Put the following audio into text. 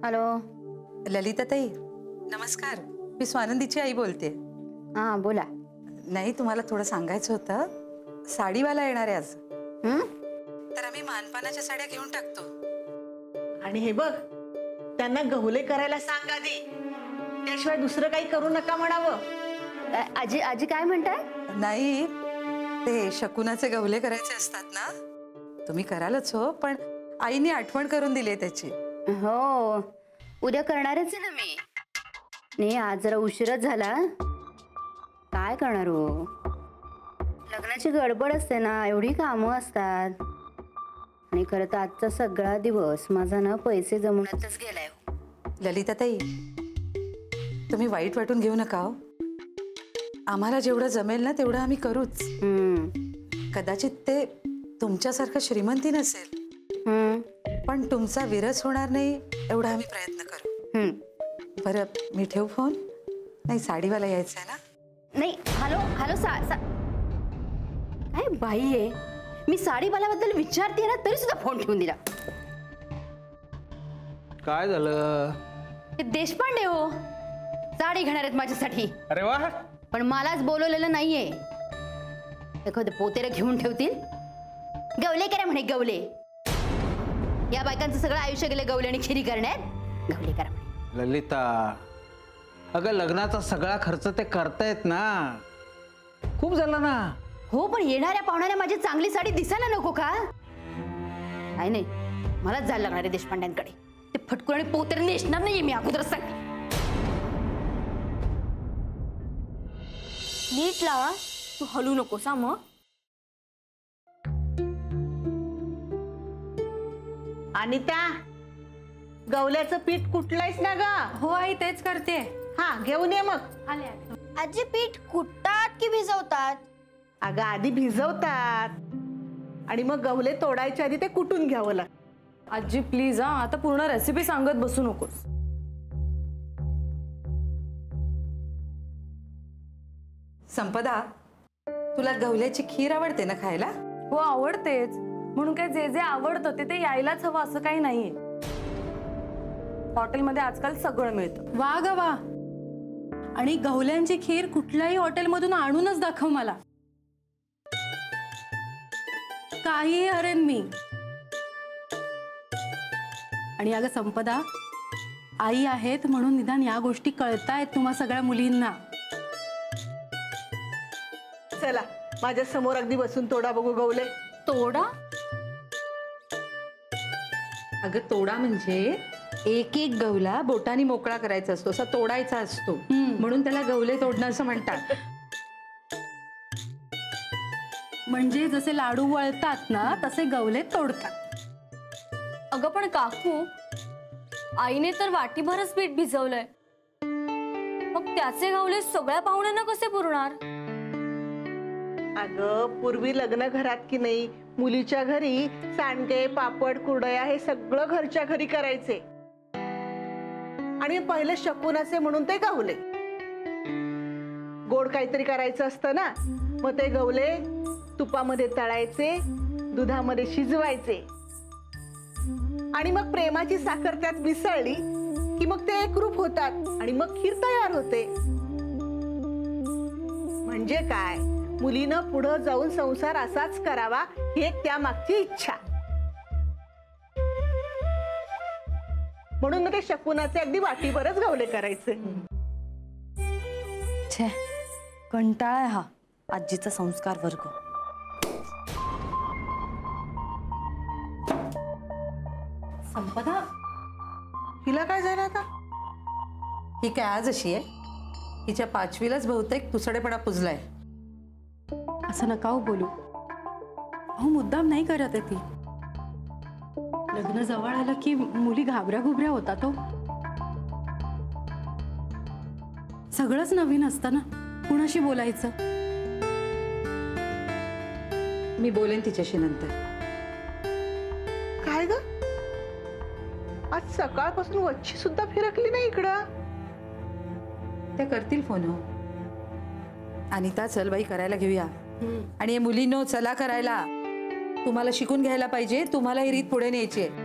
Hello ललिताताई, नमस्कार. मी स्वानंदीची आई बोलते. हां बोला. नाही, तुम्हाला थोडं सांगायचं होतं. साडीवाला येणार आहे आज. तर आम्ही मानपानाच्या साड्या घेऊन टाकतो. आणि हे बघ, त्यांना गहुले करायला सांग आधी, त्याशिवाय दुसरं काही करू नका म्हणावं. आजी आजी काय म्हणताय? नाही, ते शकुनाचे गहुले करायचे असतात ना, तुम्ही करालच हो, पण आईने आठवण करून दिली त्याची. हो, उद्या करणारच आहे ना मी. नाही, आज जरा उशीरच झाला. काय करणार हो, लग्नाची गडबड असते ना, एवढी कामं असतात. आणि खरं तर आजचा सगळा दिवस माझा ना पैसे जमवण्यातच गेलाय. ललिताताई, तुम्ही वाईट वाटून घेऊ नका हो. आम्हाला जेवढं जमेल ना तेवढं आम्ही करूच. कदाचित ते तुमच्यासारखं श्रीमंती नसेल, पण तुमचा विरस होणार नाही एवढा आम्ही प्रयत्न करू. बरं, मी ठेवू फोन? नाही, साडीवाला यायचं आहे ना. नाही, हॅलो हॅलो काय बाई आहे, मी साडीवाल्याबद्दल विचारते ना तरी सुद्धा फोन ठेवून दिला. काय झालं? ते देशपांडे हो, साडी घेणार आहेत माझ्यासाठी. अरे वा. पण मलाच बोलवलेलं नाहीये. एखादं पोतेर घेऊन ठेवतील. गवले करा म्हणे, गवले. या बायकांचं सगळं आयुष्य गेलं गवले आणि खिरी करण्यात. गवले करा म्हणे. ललिता, अगं लग्नाचा सगळा खर्च ते करतायत ना, खूप झाला ना. हो, पण येणाऱ्या पाहुण्याला माझी चांगली साडी दिसायला नको का? नाही, मलाच जायला लागणार आहे देशपांड्यांकडे. ते फटकून आणि पोतेर नेसणार नाहीये मी, अगोदरच सांगते. नीट लावा, तू हलू नकोस मग. आणि त्या गवल्याचं पीठ कुठलंयच ना ग? हो आई, तेच करते. हा, घेऊन ये मग. आले. आजी, पीठ कुटतात की भिजवतात? अगं आधी भिजवतात आणि मग गवले तोडायच्या आधी ते कुटून घ्यावं लागतं. आजी प्लीज हा, आता पूर्ण रेसिपी सांगत बसू नकोस. संपदा, तुला गवल्याची खीर आवडते ना खायला? हो, आवडतेच. म्हणून काय जे जे आवडतं ते यायलाच हवं असं काही नाहीये. हॉटेलमध्ये आजकाल सगळं मिळतं. वा ग वा. आणि गवल्यांची खीर कुठल्याही हॉटेलमधून आणूनच दाखव मला. काही हरेन मी. आणि अगं संपदा, आई आहेत म्हणून निदान या गोष्टी कळतायत तुम्हा सगळ्या मुलींना. चला, माझ्या समोर अगदी बसून तोडा बघू गवले. तोडा? अगं, तोडा म्हणजे एक एक गवला बोटाने मोकळा करायचा असतो, असा तोडायचा असतो, म्हणून त्याला गवले तोडणं असं म्हणतात. म्हणजे जसे लाडू वळतात ना तसे गवले तोडतात. अगं पण काकू, आईने तर वाटीभरच पीठ भिजवलंय, मग त्याचे गवले सगळ्या पाहुण्यांना कसे पुरणार? अगं, पूर्वी लग्न घरात की नाही, मुलीच्या घरी सांडगे, पापड, कुरडया हे सगळं घरच्या घरी करायचे. आणि पहिले शकुनाचे म्हणून ते गवले. गोड काहीतरी करायचं असतं ना, मग ते गवले तुपामध्ये तळायचे, दुधामध्ये शिजवायचे आणि मग प्रेमाची साखर त्यात मिसळली की मग ते एकरूप होतात आणि मग खीर तयार होते. म्हणजे काय, मुलीनं पुढे जाऊन संसार असाच करावा ही त्या मागची इच्छा. म्हणून ते शकुनाचे अगदी वाटीभरच गवले करायचे. छे, कंटाळा आहे हा आजीचा संस्कार वर्ग. संपदा, हिला काय झालं आता? ही काय आज अशी आहे? हिच्या 5वीलाच बहुतेक तुसडेपणा पुजलाय. असं नका हो बोलू. अहो, मुद्दाम नाही करत आहे ती. लग्न जवळ आलं की मुली घाबऱ्या घुबऱ्या होतात हो. सगळंच नवीन असतं ना, कुणाशी बोलायचं. मी बोलेन तिच्याशी नंतर. काय ग, आज सकाळपासून वच्ची सुद्धा फिरकली नाही इकडं. त्या करतील फोन हो. अनिता, चल बाई, करायला घेऊया. आणि मुलींनो, चला करायला. तुम्हाला शिकून घ्यायला पाहिजे, तुम्हाला ही रीत पुढे न्यायची आहे.